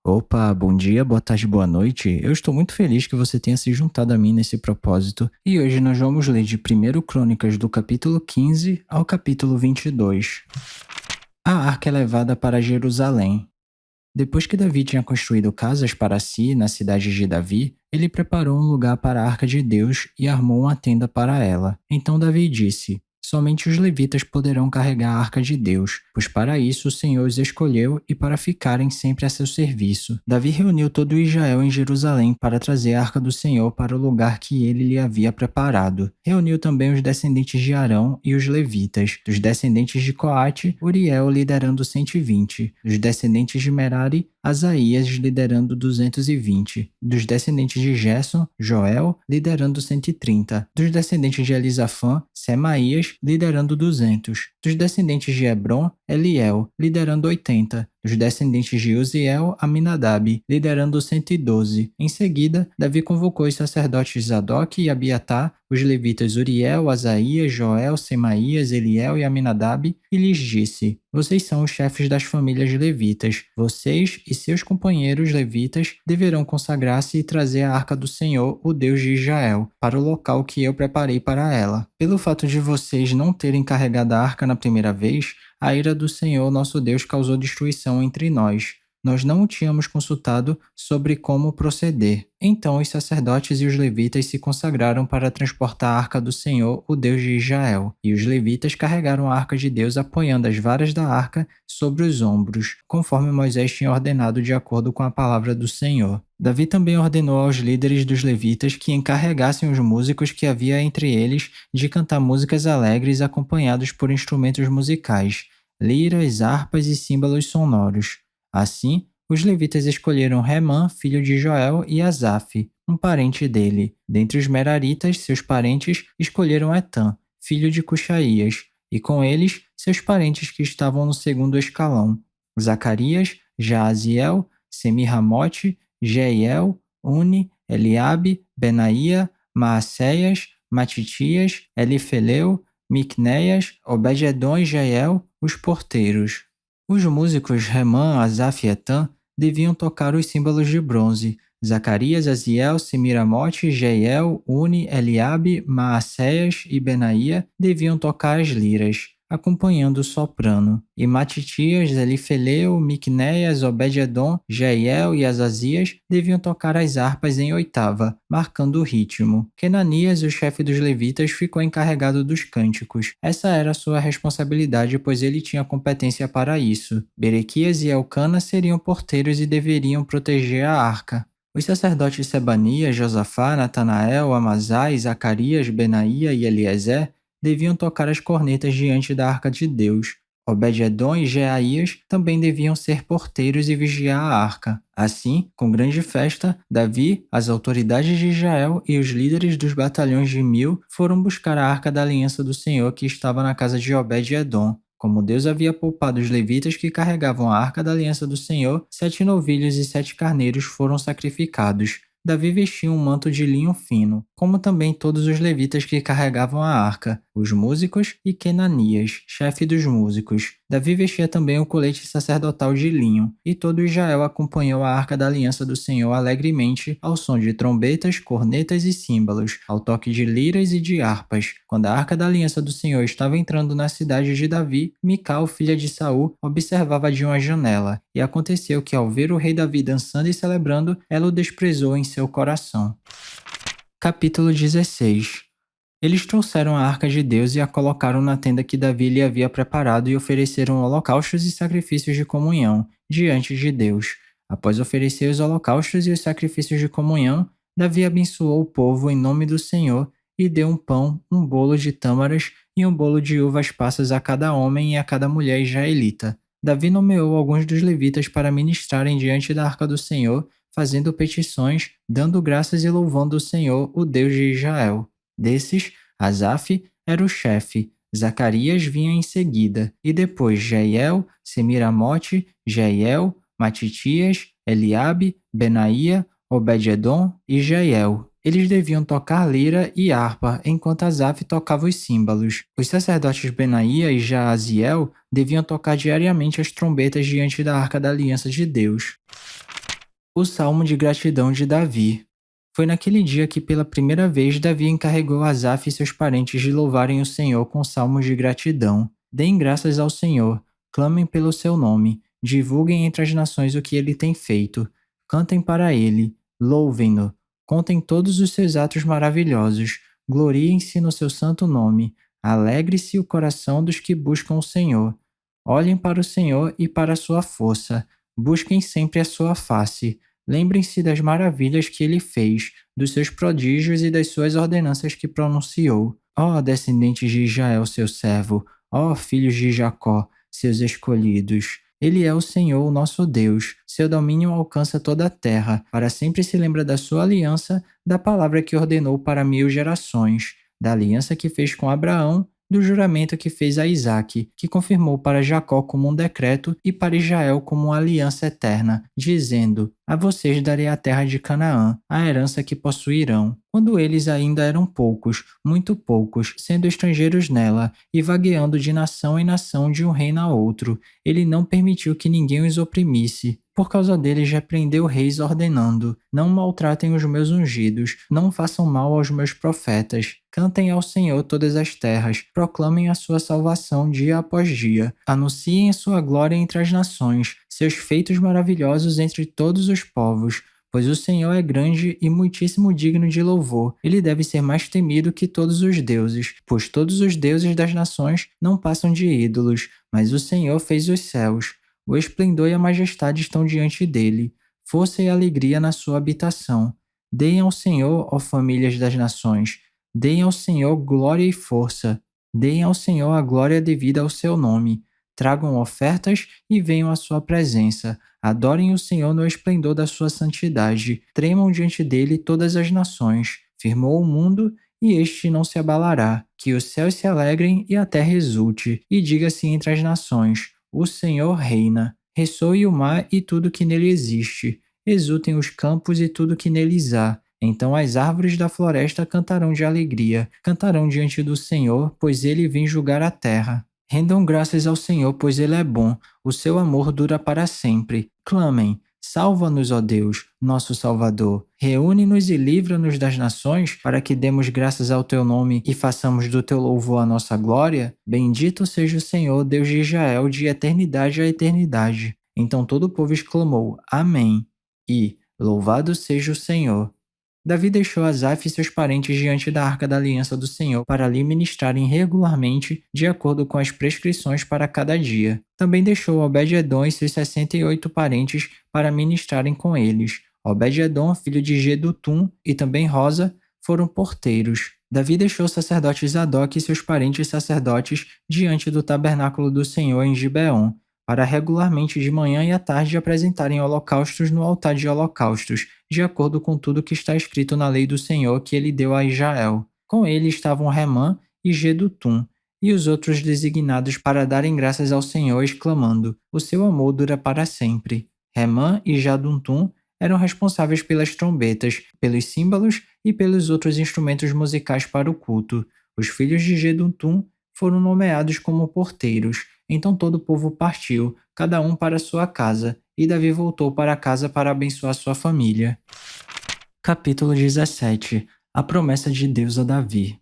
Opa, bom dia, boa tarde, boa noite. Eu estou muito feliz que você tenha se juntado a mim nesse propósito. E hoje nós vamos ler de 1 Crônicas do capítulo 15 ao capítulo 22. A arca é levada para Jerusalém. Depois que Davi tinha construído casas para si na cidade de Davi, ele preparou um lugar para a arca de Deus e armou uma tenda para ela. Então Davi disse: somente os levitas poderão carregar a arca de Deus, pois para isso o Senhor os escolheu e para ficarem sempre a seu serviço. Davi reuniu todo Israel em Jerusalém para trazer a arca do Senhor para o lugar que ele lhe havia preparado. Reuniu também os descendentes de Arão e os levitas. Dos descendentes de Coate, Uriel liderando 120. Dos descendentes de Merari, Asaías liderando 220. Dos descendentes de Gerson, Joel liderando 130. Dos descendentes de Elisafã, Semaías liderando 200. Dos descendentes de Hebron, Eliel liderando 80. Dos descendentes de Uziel, Aminadab liderando 112. Em seguida, Davi convocou os sacerdotes Zadok e Abiatar, os levitas Uriel, Asaías, Joel, Semaías, Eliel e Aminadab, e lhes disse: vocês são os chefes das famílias levitas. Vocês e seus companheiros levitas deverão consagrar-se e trazer a arca do Senhor, o Deus de Israel, para o local que eu preparei para ela. Pelo fato de vocês não terem carregado a arca na primeira vez, a ira do Senhor nosso Deus causou destruição entre nós. Nós não o tínhamos consultado sobre como proceder. Então os sacerdotes e os levitas se consagraram para transportar a arca do Senhor, o Deus de Israel. E os levitas carregaram a arca de Deus apoiando as varas da arca sobre os ombros, conforme Moisés tinha ordenado de acordo com a palavra do Senhor. Davi também ordenou aos líderes dos levitas que encarregassem os músicos que havia entre eles de cantar músicas alegres acompanhados por instrumentos musicais, liras, harpas e símbolos sonoros. Assim, os levitas escolheram Remã, filho de Joel, e Asaf, um parente dele. Dentre os meraritas, seus parentes, escolheram Etã, filho de Cuxaías, e com eles, seus parentes que estavam no segundo escalão: Zacarias, Jaaziel, Semiramote, Jeiel, Uni, Eliabe, Benaía, Maacéias, Matitias, Elifeleu, Miqunéias, Obed-edom e Jeiel, os porteiros. Os músicos Remã, Asaf e Etã deviam tocar os símbolos de bronze. Zacarias, Aziel, Semiramote, Jeiel, Uni, Eliabe, Maacéias e Benaía deviam tocar as liras, acompanhando o soprano. E Matitias, Elifeleu, Miqunéias, Obed-edom, Jeiel e Azazias deviam tocar as harpas em oitava, marcando o ritmo. Kenanias, o chefe dos levitas, ficou encarregado dos cânticos. Essa era a sua responsabilidade, pois ele tinha competência para isso. Berequias e Elcana seriam porteiros e deveriam proteger a arca. Os sacerdotes Sebanias, Josafá, Natanael, Amazai, Zacarias, Benaía e Eliezer deviam tocar as cornetas diante da arca de Deus. Obed-edom e Jeaías também deviam ser porteiros e vigiar a arca. Assim, com grande festa, Davi, as autoridades de Israel e os líderes dos batalhões de 1000 foram buscar a arca da aliança do Senhor que estava na casa de Obed-edom. Como Deus havia poupado os levitas que carregavam a arca da aliança do Senhor, 7 novilhos e 7 carneiros foram sacrificados. Davi vestia um manto de linho fino, como também todos os levitas que carregavam a arca, os músicos e Kenanias, chefe dos músicos. Davi vestia também o colete sacerdotal de linho, e todo Israel acompanhou a arca da aliança do Senhor alegremente, ao som de trombetas, cornetas e símbolos, ao toque de liras e de harpas. Quando a arca da aliança do Senhor estava entrando na cidade de Davi, Mical, filha de Saul, observava de uma janela, e aconteceu que ao ver o rei Davi dançando e celebrando, ela o desprezou em seu coração. Capítulo 16. Eles trouxeram a arca de Deus e a colocaram na tenda que Davi lhe havia preparado e ofereceram holocaustos e sacrifícios de comunhão diante de Deus. Após oferecer os holocaustos e os sacrifícios de comunhão, Davi abençoou o povo em nome do Senhor e deu um pão, um bolo de tâmaras e um bolo de uvas passas a cada homem e a cada mulher israelita. Davi nomeou alguns dos levitas para ministrarem diante da arca do Senhor, fazendo petições, dando graças e louvando o Senhor, o Deus de Israel. Desses, Asaf era o chefe, Zacarias vinha em seguida, e depois Jeiel, Semiramote, Jeiel, Matitias, Eliabe, Benaía, Obed-edom e Jeiel. Eles deviam tocar lira e harpa, enquanto Asaf tocava os símbolos. Os sacerdotes Benaía e Jaaziel deviam tocar diariamente as trombetas diante da arca da aliança de Deus. O Salmo de Gratidão de Davi. Foi naquele dia que pela primeira vez Davi encarregou Asaf e seus parentes de louvarem o Senhor com salmos de gratidão. Deem graças ao Senhor, clamem pelo seu nome, divulguem entre as nações o que ele tem feito. Cantem para ele, louvem-no, contem todos os seus atos maravilhosos, gloriem-se no seu santo nome, alegre-se o coração dos que buscam o Senhor. Olhem para o Senhor e para a sua força, busquem sempre a sua face. Lembrem-se das maravilhas que ele fez, dos seus prodígios e das suas ordenanças que pronunciou. Ó descendentes de Israel, seu servo, ó filhos de Jacó, seus escolhidos. Ele é o Senhor, o nosso Deus. Seu domínio alcança toda a terra. Para sempre se lembra da sua aliança, da palavra que ordenou para 1000 gerações, da aliança que fez com Abraão, do juramento que fez a Isaque, que confirmou para Jacó como um decreto e para Israel como uma aliança eterna, dizendo: A vocês darei a terra de Canaã, a herança que possuirão. Quando eles ainda eram poucos, muito poucos, sendo estrangeiros nela, e vagueando de nação em nação de um reino a outro, ele não permitiu que ninguém os oprimisse. Por causa deles repreendeu reis ordenando: Não maltratem os meus ungidos, não façam mal aos meus profetas. Cantem ao Senhor todas as terras, proclamem a sua salvação dia após dia. Anunciem a sua glória entre as nações, seus feitos maravilhosos entre todos os povos. Pois o Senhor é grande e muitíssimo digno de louvor. Ele deve ser mais temido que todos os deuses, pois todos os deuses das nações não passam de ídolos, mas o Senhor fez os céus. O esplendor e a majestade estão diante dele, força e alegria na sua habitação. Deem ao Senhor, ó famílias das nações, deem ao Senhor glória e força. Deem ao Senhor a glória devida ao seu nome. Tragam ofertas e venham à sua presença. Adorem o Senhor no esplendor da sua santidade. Tremam diante dele todas as nações. Firmou o mundo e este não se abalará. Que os céus se alegrem e a terra exulte. E diga-se entre as nações: O Senhor reina. Ressoe o mar e tudo que nele existe. Exultem os campos e tudo que neles há. Então as árvores da floresta cantarão de alegria, cantarão diante do Senhor, pois ele vem julgar a terra. Rendam graças ao Senhor, pois ele é bom, o seu amor dura para sempre. Clamem: Salva-nos, ó Deus, nosso Salvador. Reúne-nos e livra-nos das nações, para que demos graças ao teu nome e façamos do teu louvor a nossa glória. Bendito seja o Senhor, Deus de Israel, de eternidade a eternidade. Então todo o povo exclamou: Amém. E louvado seja o Senhor. Davi deixou Asaf e seus parentes diante da arca da aliança do Senhor para ali ministrarem regularmente, de acordo com as prescrições para cada dia. Também deixou Obed-edom e seus 68 parentes para ministrarem com eles. Obed-edom, filho de Gedutum, e também Rosa, foram porteiros. Davi deixou o sacerdote Zadok e seus parentes sacerdotes diante do tabernáculo do Senhor em Gibeon, para regularmente de manhã e à tarde apresentarem holocaustos no altar de holocaustos, de acordo com tudo que está escrito na lei do Senhor que ele deu a Israel. Com ele estavam Remã e Gedutum, e os outros designados para darem graças ao Senhor, exclamando: O seu amor dura para sempre. Remã e Jaduntum eram responsáveis pelas trombetas, pelos símbolos e pelos outros instrumentos musicais para o culto. Os filhos de Gedutum foram nomeados como porteiros. Então todo o povo partiu, cada um para sua casa, e Davi voltou para casa para abençoar sua família. Capítulo 17. A promessa de Deus a Davi.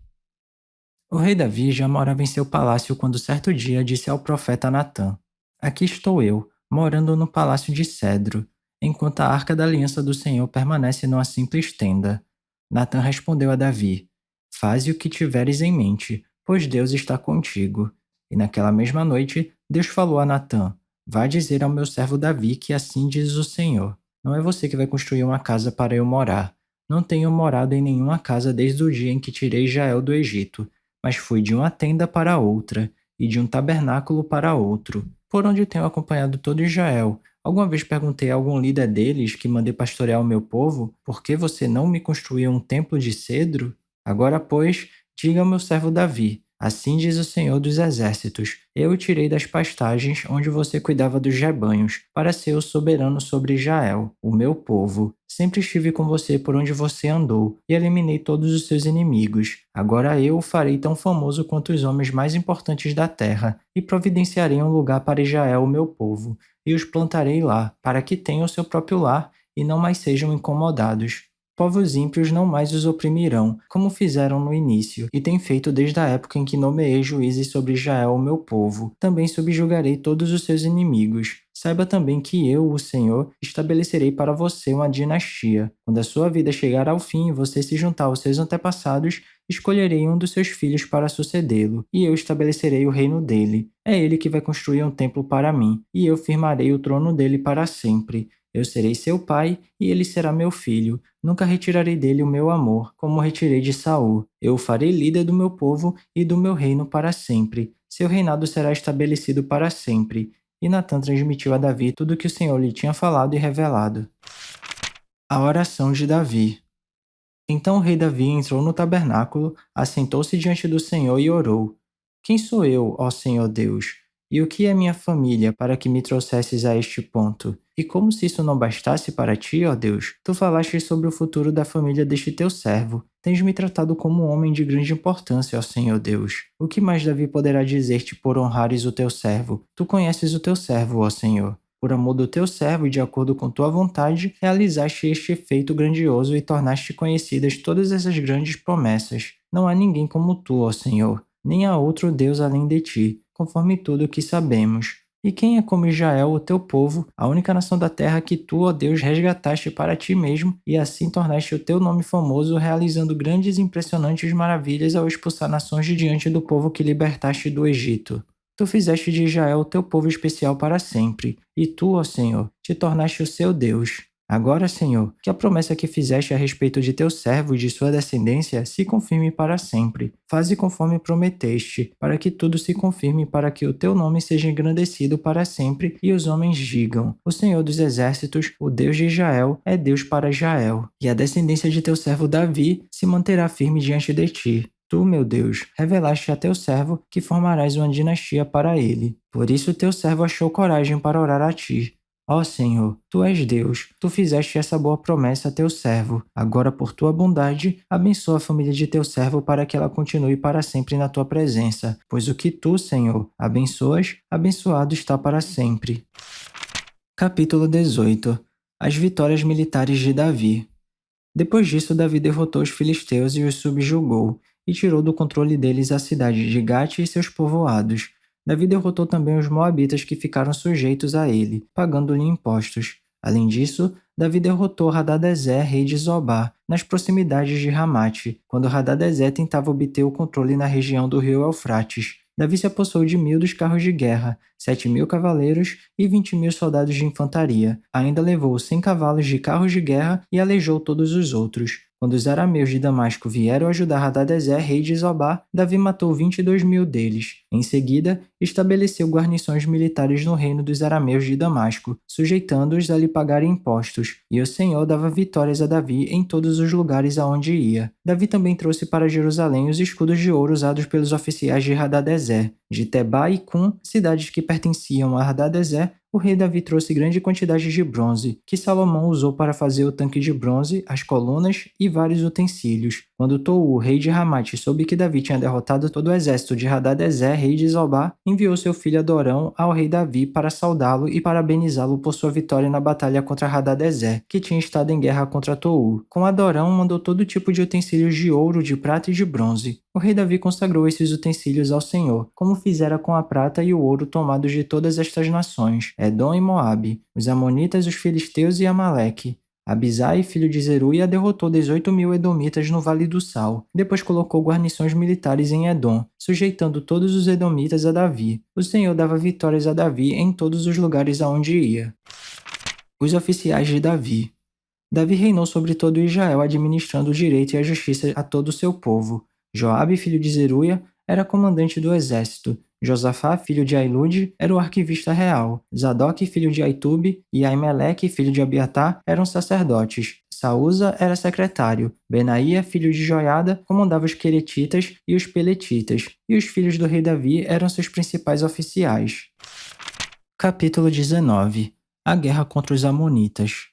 O rei Davi já morava em seu palácio quando certo dia disse ao profeta Natã: Aqui estou eu, morando no palácio de cedro, enquanto a arca da aliança do Senhor permanece numa simples tenda. Natã respondeu a Davi: Faze o que tiveres em mente, pois Deus está contigo. E naquela mesma noite, Deus falou a Natã: Vá dizer ao meu servo Davi que assim diz o Senhor: Não é você que vai construir uma casa para eu morar. Não tenho morado em nenhuma casa desde o dia em que tirei Israel do Egito, mas fui de uma tenda para outra, e de um tabernáculo para outro, por onde tenho acompanhado todo Israel. Alguma vez perguntei a algum líder deles que mandei pastorear o meu povo: Por que você não me construiu um templo de cedro? Agora, pois, diga ao meu servo Davi: Assim diz o Senhor dos Exércitos: Eu o tirei das pastagens onde você cuidava dos rebanhos, para ser o soberano sobre Israel, o meu povo. Sempre estive com você por onde você andou, e eliminei todos os seus inimigos. Agora eu o farei tão famoso quanto os homens mais importantes da terra, e providenciarei um lugar para Israel, o meu povo, e os plantarei lá, para que tenham o seu próprio lar, e não mais sejam incomodados. Povos ímpios não mais os oprimirão, como fizeram no início, e têm feito desde a época em que nomeei juízes sobre Israel, o meu povo. Também subjugarei todos os seus inimigos. Saiba também que eu, o Senhor, estabelecerei para você uma dinastia. Quando a sua vida chegar ao fim e você se juntar aos seus antepassados, escolherei um dos seus filhos para sucedê-lo, e eu estabelecerei o reino dele. É ele que vai construir um templo para mim, e eu firmarei o trono dele para sempre. Eu serei seu pai, e ele será meu filho. Nunca retirarei dele o meu amor, como retirei de Saul. Eu o farei líder do meu povo e do meu reino para sempre. Seu reinado será estabelecido para sempre. E Natã transmitiu a Davi tudo o que o Senhor lhe tinha falado e revelado. A oração de Davi. Então o rei Davi entrou no tabernáculo, assentou-se diante do Senhor e orou: Quem sou eu, ó Senhor Deus? E o que é minha família para que me trouxesses a este ponto? E como se isso não bastasse para ti, ó Deus, tu falaste sobre o futuro da família deste teu servo. Tens me tratado como um homem de grande importância, ó Senhor Deus. O que mais Davi poderá dizer-te por honrares o teu servo? Tu conheces o teu servo, ó Senhor. Por amor do teu servo e de acordo com tua vontade, realizaste este feito grandioso e tornaste conhecidas todas essas grandes promessas. Não há ninguém como tu, ó Senhor, nem há outro Deus além de ti, conforme tudo o que sabemos. E quem é como Israel, o teu povo, a única nação da terra que tu, ó Deus, resgataste para ti mesmo, e assim tornaste o teu nome famoso, realizando grandes e impressionantes maravilhas ao expulsar nações de diante do povo que libertaste do Egito. Tu fizeste de Israel o teu povo especial para sempre, e tu, ó Senhor, te tornaste o seu Deus. Agora, Senhor, que a promessa que fizeste a respeito de teu servo e de sua descendência se confirme para sempre. Faze conforme prometeste, para que tudo se confirme, para que o teu nome seja engrandecido para sempre e os homens digam: O Senhor dos exércitos, o Deus de Israel, é Deus para Israel. E a descendência de teu servo Davi se manterá firme diante de ti. Tu, meu Deus, revelaste a teu servo que formarás uma dinastia para ele. Por isso teu servo achou coragem para orar a ti. Ó Senhor, tu és Deus, tu fizeste essa boa promessa a teu servo. Agora, por tua bondade, abençoa a família de teu servo para que ela continue para sempre na tua presença. Pois o que tu, Senhor, abençoas, abençoado está para sempre. Capítulo 18. As vitórias militares de Davi. Depois disso, Davi derrotou os filisteus e os subjugou, e tirou do controle deles a cidade de Gate e seus povoados. Davi derrotou também os moabitas que ficaram sujeitos a ele, pagando-lhe impostos. Além disso, Davi derrotou Hadadezer, rei de Zobá, nas proximidades de Ramate, quando Hadadezer tentava obter o controle na região do rio Eufrates. Davi se apossou de 1.000 dos carros de guerra, 7.000 cavaleiros e 20.000 soldados de infantaria. Ainda levou 100 cavalos de carros de guerra e aleijou todos os outros. Quando os arameus de Damasco vieram ajudar Hadadezer, rei de Zobá, Davi matou 22.000 deles. Em seguida, estabeleceu guarnições militares no reino dos arameus de Damasco, sujeitando-os a lhe pagarem impostos, e o Senhor dava vitórias a Davi em todos os lugares aonde ia. Davi também trouxe para Jerusalém os escudos de ouro usados pelos oficiais de Hadadezer. De Tebá e Cum, cidades que pertenciam a Hadadezer, o rei Davi trouxe grande quantidade de bronze, que Salomão usou para fazer o tanque de bronze, as colunas e vários utensílios. Quando Tou, rei de Ramate, soube que Davi tinha derrotado todo o exército de Hadadezer, rei de Zobá, enviou seu filho Adorão ao rei Davi para saudá-lo e parabenizá-lo por sua vitória na batalha contra Hadadezer, que tinha estado em guerra contra Tou. Com Adorão, mandou todo tipo de utensílios de ouro, de prata e de bronze. O rei Davi consagrou esses utensílios ao Senhor, como fizera com a prata e o ouro tomados de todas estas nações, Edom e Moabe, os Amonitas, os Filisteus e Amaleque. Abisai, filho de Zeruia, derrotou 18.000 edomitas no Vale do Sal. Depois colocou guarnições militares em Edom, sujeitando todos os edomitas a Davi. O Senhor dava vitórias a Davi em todos os lugares aonde ia. Os oficiais de Davi. Davi reinou sobre todo Israel, administrando o direito e a justiça a todo o seu povo. Joabe, filho de Zeruia, era comandante do exército. Josafá, filho de Ailude, era o arquivista real. Zadok, filho de Aitube, e Aimeleque, filho de Abiatar, eram sacerdotes. Saúza era secretário. Benaía, filho de Joiada, comandava os queretitas e os peletitas. E os filhos do rei Davi eram seus principais oficiais. Capítulo 19. A guerra contra os Amonitas.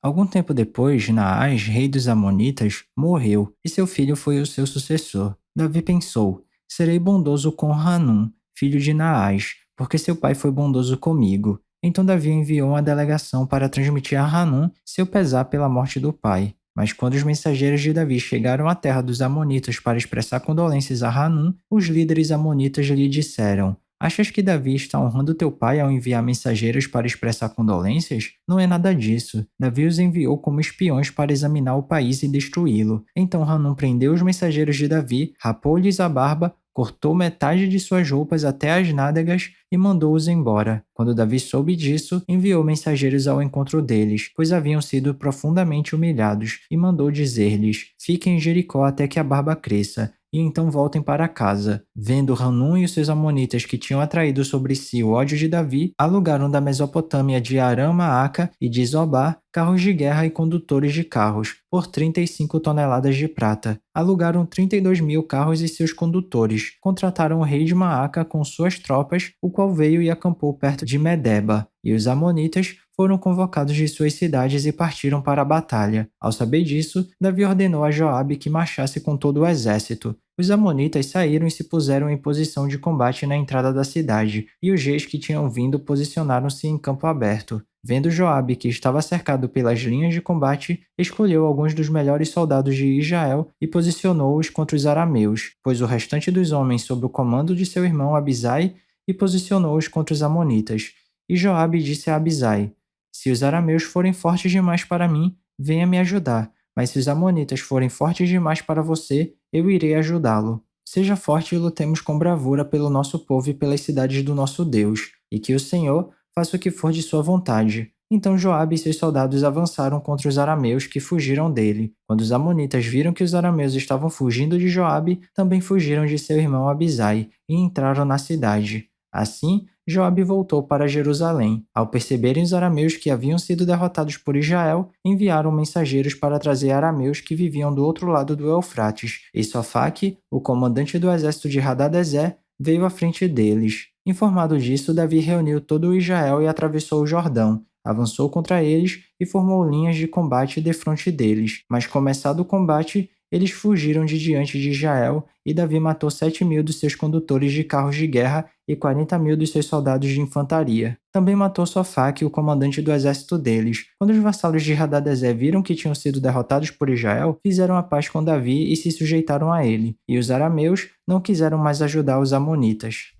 Algum tempo depois, Naás, rei dos Amonitas, morreu, e seu filho foi o seu sucessor. Davi pensou: serei bondoso com Hanum, filho de Naás, porque seu pai foi bondoso comigo. Então Davi enviou uma delegação para transmitir a Hanum seu pesar pela morte do pai. Mas quando os mensageiros de Davi chegaram à terra dos Amonitas para expressar condolências a Hanum, os líderes amonitas lhe disseram: Achas que Davi está honrando teu pai ao enviar mensageiros para expressar condolências? Não é nada disso. Davi os enviou como espiões para examinar o país e destruí-lo. Então Hanum prendeu os mensageiros de Davi, rapou-lhes a barba, cortou metade de suas roupas até as nádegas e mandou-os embora. Quando Davi soube disso, enviou mensageiros ao encontro deles, pois haviam sido profundamente humilhados, e mandou dizer-lhes: Fiquem em Jericó até que a barba cresça, e então voltem para casa. Vendo Hanum e os seus amonitas que tinham atraído sobre si o ódio de Davi, alugaram da Mesopotâmia de Aram-Maaca e de Zobá carros de guerra e condutores de carros, por 35 toneladas de prata. Alugaram 32.000 carros e seus condutores. Contrataram o rei de Maaca com suas tropas, o qual veio e acampou perto de Medeba. E os amonitas foram convocados de suas cidades e partiram para a batalha. Ao saber disso, Davi ordenou a Joabe que marchasse com todo o exército. Os amonitas saíram e se puseram em posição de combate na entrada da cidade, e os reis que tinham vindo posicionaram-se em campo aberto. Vendo Joabe que estava cercado pelas linhas de combate, escolheu alguns dos melhores soldados de Israel e posicionou-os contra os arameus, pôs o restante dos homens sob o comando de seu irmão Abisai e posicionou-os contra os amonitas. E Joabe disse a Abisai: Se os arameus forem fortes demais para mim, venha me ajudar, mas se os amonitas forem fortes demais para você, eu irei ajudá-lo. Seja forte e lutemos com bravura pelo nosso povo e pelas cidades do nosso Deus, e que o Senhor faça o que for de sua vontade. Então Joabe e seus soldados avançaram contra os arameus que fugiram dele. Quando os amonitas viram que os arameus estavam fugindo de Joabe, também fugiram de seu irmão Abisai e entraram na cidade. Assim, Joabe voltou para Jerusalém. Ao perceberem os arameus que haviam sido derrotados por Israel, enviaram mensageiros para trazer arameus que viviam do outro lado do Eufrates. E Sofaque, o comandante do exército de Hadadezer, veio à frente deles. Informado disso, Davi reuniu todo o Israel e atravessou o Jordão, avançou contra eles e formou linhas de combate defronte deles. Mas começado o combate, eles fugiram de diante de Israel, e Davi matou 7.000 dos seus condutores de carros de guerra e 40.000 dos seus soldados de infantaria. Também matou Sofaque, o comandante do exército deles. Quando os vassalos de Hadadezer viram que tinham sido derrotados por Israel, fizeram a paz com Davi e se sujeitaram a ele. E os arameus não quiseram mais ajudar os amonitas.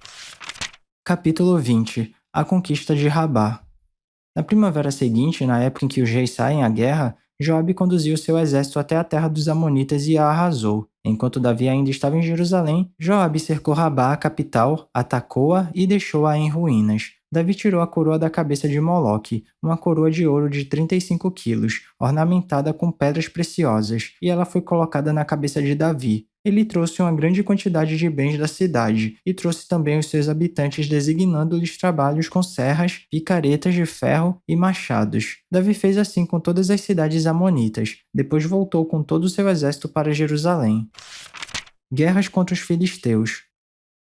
Capítulo 20. A conquista de Rabá. Na primavera seguinte, na época em que os reis saem à guerra, Joabe conduziu seu exército até a terra dos amonitas e a arrasou. Enquanto Davi ainda estava em Jerusalém, Joabe cercou Rabá, a capital, atacou-a e deixou-a em ruínas. Davi tirou a coroa da cabeça de Moloque, uma coroa de ouro de 35 quilos, ornamentada com pedras preciosas, e ela foi colocada na cabeça de Davi. Ele trouxe uma grande quantidade de bens da cidade, e trouxe também os seus habitantes designando-lhes trabalhos com serras, picaretas de ferro e machados. Davi fez assim com todas as cidades amonitas, depois voltou com todo o seu exército para Jerusalém. Guerras contra os filisteus.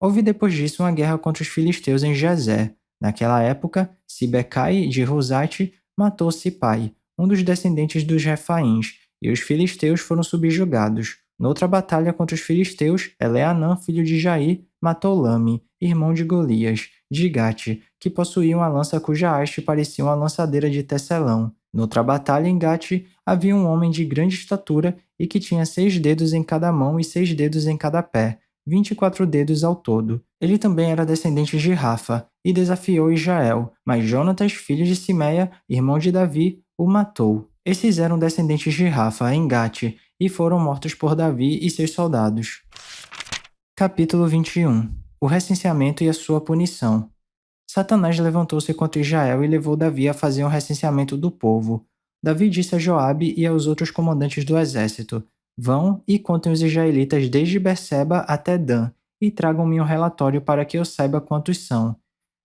Houve depois disso uma guerra contra os filisteus em Gezer. Naquela época, Sibecai de Rusate matou Sipai, um dos descendentes dos Refaíns, e os filisteus foram subjugados. Noutra batalha contra os filisteus, Eleanã, filho de Jair, matou Lame, irmão de Golias, de Gate, que possuía uma lança cuja haste parecia uma lançadeira de tecelão. Noutra batalha em Gate, havia um homem de grande estatura e que tinha 6 dedos em cada mão e 6 dedos em cada pé, 24 dedos ao todo. Ele também era descendente de Rafa, e desafiou Israel, mas Jonatas, filho de Simeia, irmão de Davi, o matou. Esses eram descendentes de Rafa, em Gate, e foram mortos por Davi e seus soldados. Capítulo 21. O recenseamento e a sua punição. Satanás levantou-se contra Israel e levou Davi a fazer um recenseamento do povo. Davi disse a Joabe e aos outros comandantes do exército: Vão e contem os israelitas desde Berseba até Dan, e tragam-me um relatório para que eu saiba quantos são.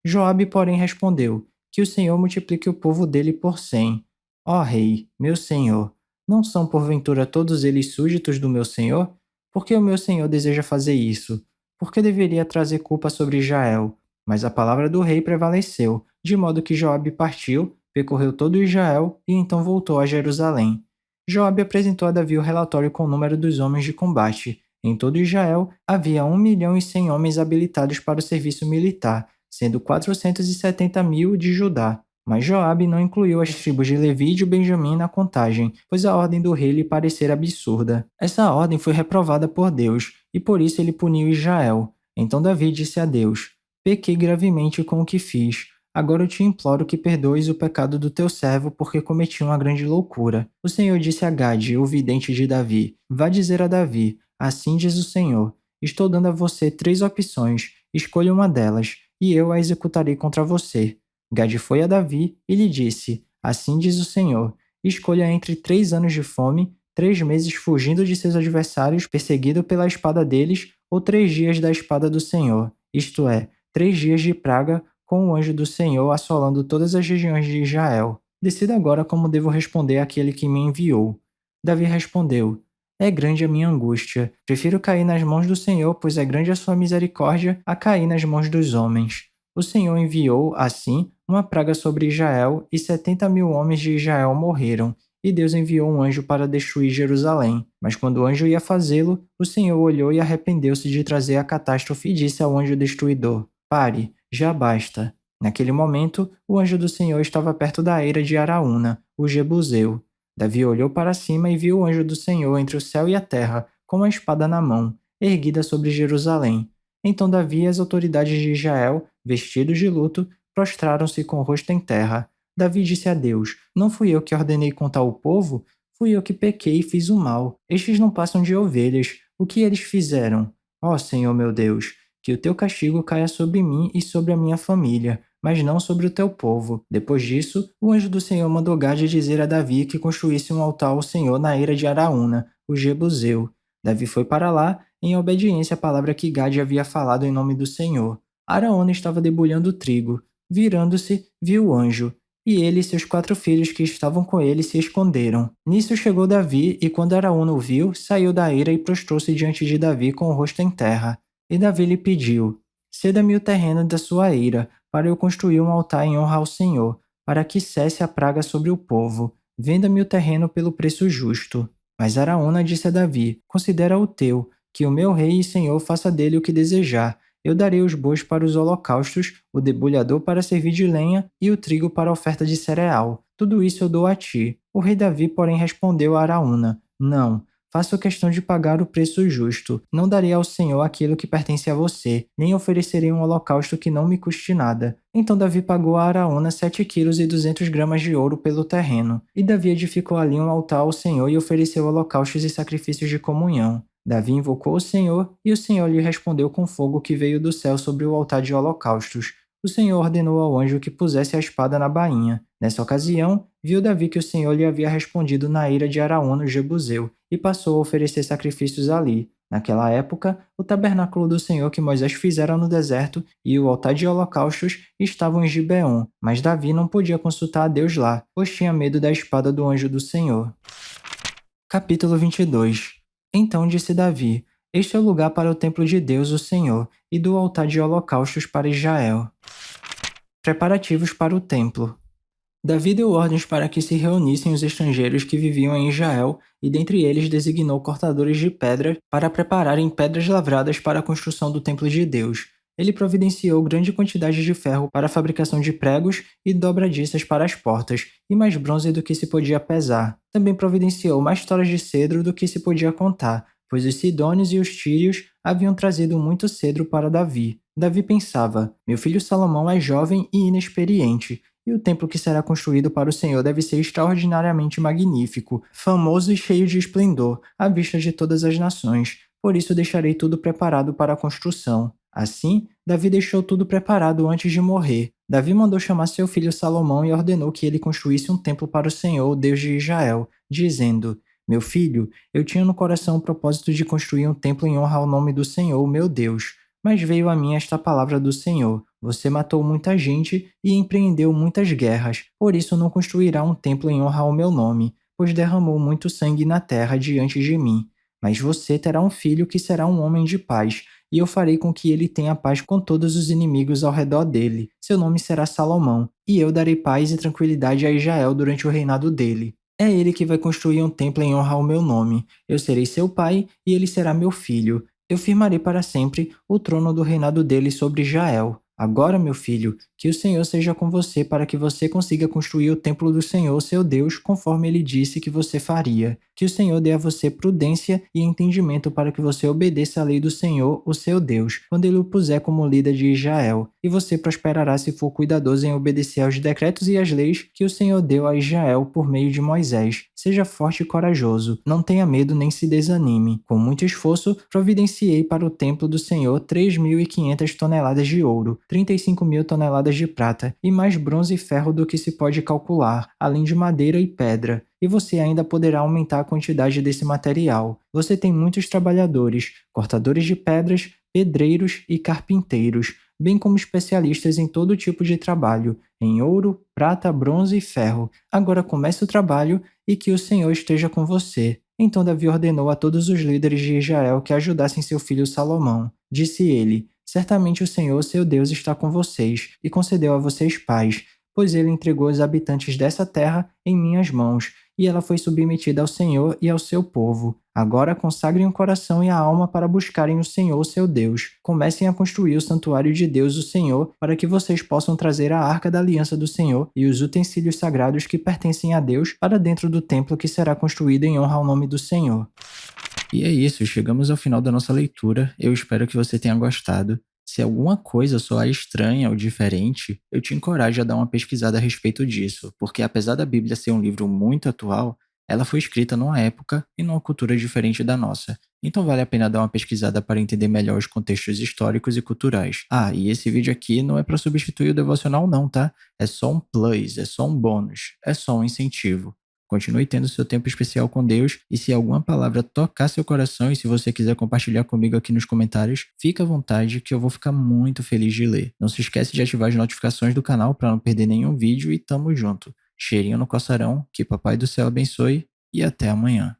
Joabe, porém, respondeu: Que o Senhor multiplique o povo dele por 100. Ó rei, meu senhor, não são porventura todos eles súditos do meu senhor? Por que o meu senhor deseja fazer isso? Por que deveria trazer culpa sobre Israel? Mas a palavra do rei prevaleceu, de modo que Joabe partiu, percorreu todo Israel e então voltou a Jerusalém. Joabe apresentou a Davi o relatório com o número dos homens de combate. Em todo Israel havia 1.100.000 homens habilitados para o serviço militar, sendo 470.000 de Judá. Mas Joabe não incluiu as tribos de Levi e de Benjamim na contagem, pois a ordem do rei lhe parecera absurda. Essa ordem foi reprovada por Deus, e por isso ele puniu Israel. Então Davi disse a Deus: Pequei gravemente com o que fiz. Agora eu te imploro que perdoes o pecado do teu servo, porque cometi uma grande loucura. O Senhor disse a Gade, o vidente de Davi: Vá dizer a Davi: Assim diz o Senhor: Estou dando a você 3 opções. Escolha uma delas, e eu a executarei contra você. Gade foi a Davi e lhe disse: Assim diz o Senhor: Escolha entre 3 anos de fome, 3 meses fugindo de seus adversários, perseguido pela espada deles, ou 3 dias da espada do Senhor, isto é, 3 dias de praga, com o anjo do Senhor assolando todas as regiões de Israel. Decida agora como devo responder àquele que me enviou. Davi respondeu: É grande a minha angústia. Prefiro cair nas mãos do Senhor, pois é grande a sua misericórdia, a cair nas mãos dos homens. O Senhor enviou, assim, uma praga sobre Israel, e 70.000 homens de Israel morreram. E Deus enviou um anjo para destruir Jerusalém. Mas quando o anjo ia fazê-lo, o Senhor olhou e arrependeu-se de trazer a catástrofe e disse ao anjo destruidor: Pare, já basta. Naquele momento, o anjo do Senhor estava perto da eira de Araúna, o Jebuseu. Davi olhou para cima e viu o anjo do Senhor entre o céu e a terra, com uma espada na mão, erguida sobre Jerusalém. Então Davi e as autoridades de Israel, vestidos de luto, prostraram-se com o rosto em terra. Davi disse a Deus: Não fui eu que ordenei contar o povo? Fui eu que pequei e fiz o mal. Estes não passam de ovelhas. O que eles fizeram? Ó Senhor meu Deus, que o teu castigo caia sobre mim e sobre a minha família, mas não sobre o teu povo. Depois disso, o anjo do Senhor mandou Gade dizer a Davi que construísse um altar ao Senhor na eira de Araúna, o Jebuseu. Davi foi para lá, em obediência à palavra que Gade havia falado em nome do Senhor. Araúna estava debulhando trigo. Virando-se, viu o anjo. E ele e seus 4 filhos que estavam com ele se esconderam. Nisso chegou Davi, e quando Araúna o viu, saiu da eira e prostrou-se diante de Davi com o rosto em terra. E Davi lhe pediu: Ceda-me o terreno da sua eira, para eu construir um altar em honra ao Senhor, para que cesse a praga sobre o povo. Venda-me o terreno pelo preço justo. Mas Araúna disse a Davi: Considera o teu, que o meu rei e senhor faça dele o que desejar. Eu darei os bois para os holocaustos, o debulhador para servir de lenha e o trigo para a oferta de cereal. Tudo isso eu dou a ti. O rei Davi, porém, respondeu a Araúna: Não, faço questão de pagar o preço justo. Não darei ao Senhor aquilo que pertence a você, nem oferecerei um holocausto que não me custe nada. Então Davi pagou a Araúna 7 quilos e 200 gramas de ouro pelo terreno. E Davi edificou ali um altar ao Senhor e ofereceu holocaustos e sacrifícios de comunhão. Davi invocou o Senhor, e o Senhor lhe respondeu com fogo que veio do céu sobre o altar de holocaustos. O Senhor ordenou ao anjo que pusesse a espada na bainha. Nessa ocasião, viu Davi que o Senhor lhe havia respondido na ira de Araúna o Jebuseu, e passou a oferecer sacrifícios ali. Naquela época, o tabernáculo do Senhor que Moisés fizera no deserto e o altar de holocaustos estavam em Gibeon, mas Davi não podia consultar a Deus lá, pois tinha medo da espada do anjo do Senhor. Capítulo 22. Então disse Davi: Este é o lugar para o templo de Deus, o Senhor, e do altar de holocaustos para Israel. Preparativos para o templo. Davi deu ordens para que se reunissem os estrangeiros que viviam em Israel, e dentre eles designou cortadores de pedra para prepararem pedras lavradas para a construção do templo de Deus. Ele providenciou grande quantidade de ferro para a fabricação de pregos e dobradiças para as portas, e mais bronze do que se podia pesar. Também providenciou mais toras de cedro do que se podia contar, pois os sidônios e os tírios haviam trazido muito cedro para Davi. Davi pensava: meu filho Salomão é jovem e inexperiente, e o templo que será construído para o Senhor deve ser extraordinariamente magnífico, famoso e cheio de esplendor, à vista de todas as nações. Por isso deixarei tudo preparado para a construção. Assim, Davi deixou tudo preparado antes de morrer. Davi mandou chamar seu filho Salomão e ordenou que ele construísse um templo para o Senhor, o Deus de Israel, dizendo: Meu filho, eu tinha no coração o propósito de construir um templo em honra ao nome do Senhor, meu Deus. Mas veio a mim esta palavra do Senhor: Você matou muita gente e empreendeu muitas guerras, por isso não construirá um templo em honra ao meu nome, pois derramou muito sangue na terra diante de mim. Mas você terá um filho que será um homem de paz, e eu farei com que ele tenha paz com todos os inimigos ao redor dele. Seu nome será Salomão, e eu darei paz e tranquilidade a Israel durante o reinado dele. É ele que vai construir um templo em honra ao meu nome. Eu serei seu pai, e ele será meu filho. Eu firmarei para sempre o trono do reinado dele sobre Israel. Agora, meu filho, que o Senhor seja com você para que você consiga construir o templo do Senhor, seu Deus, conforme ele disse que você faria. Que o Senhor dê a você prudência e entendimento para que você obedeça à lei do Senhor, o seu Deus, quando ele o puser como líder de Israel. E você prosperará se for cuidadoso em obedecer aos decretos e às leis que o Senhor deu a Israel por meio de Moisés. Seja forte e corajoso, não tenha medo nem se desanime. Com muito esforço, providenciei para o templo do Senhor 3.500 toneladas de ouro, 35.000 toneladas de prata e mais bronze e ferro do que se pode calcular, além de madeira e pedra. E você ainda poderá aumentar a quantidade desse material. Você tem muitos trabalhadores, cortadores de pedras, pedreiros e carpinteiros, bem como especialistas em todo tipo de trabalho, em ouro, prata, bronze e ferro. Agora comece o trabalho e que o Senhor esteja com você. Então Davi ordenou a todos os líderes de Israel que ajudassem seu filho Salomão. Disse ele: certamente o Senhor, seu Deus, está com vocês e concedeu a vocês paz, pois ele entregou os habitantes dessa terra em minhas mãos, e ela foi submetida ao Senhor e ao seu povo. Agora consagrem o coração e a alma para buscarem o Senhor, seu Deus. Comecem a construir o santuário de Deus, o Senhor, para que vocês possam trazer a arca da aliança do Senhor e os utensílios sagrados que pertencem a Deus para dentro do templo que será construído em honra ao nome do Senhor. E é isso, chegamos ao final da nossa leitura. Eu espero que você tenha gostado. Se alguma coisa soar estranha ou diferente, eu te encorajo a dar uma pesquisada a respeito disso, porque apesar da Bíblia ser um livro muito atual, ela foi escrita numa época e numa cultura diferente da nossa. Então vale a pena dar uma pesquisada para entender melhor os contextos históricos e culturais. Ah, e esse vídeo aqui não é para substituir o devocional não, tá? É só um plus, é só um bônus, é só um incentivo. Continue tendo seu tempo especial com Deus e se alguma palavra tocar seu coração e se você quiser compartilhar comigo aqui nos comentários, fica à vontade que eu vou ficar muito feliz de ler. Não se esquece de ativar as notificações do canal para não perder nenhum vídeo e tamo junto. Cheirinho no coçarão, que Papai do Céu abençoe e até amanhã.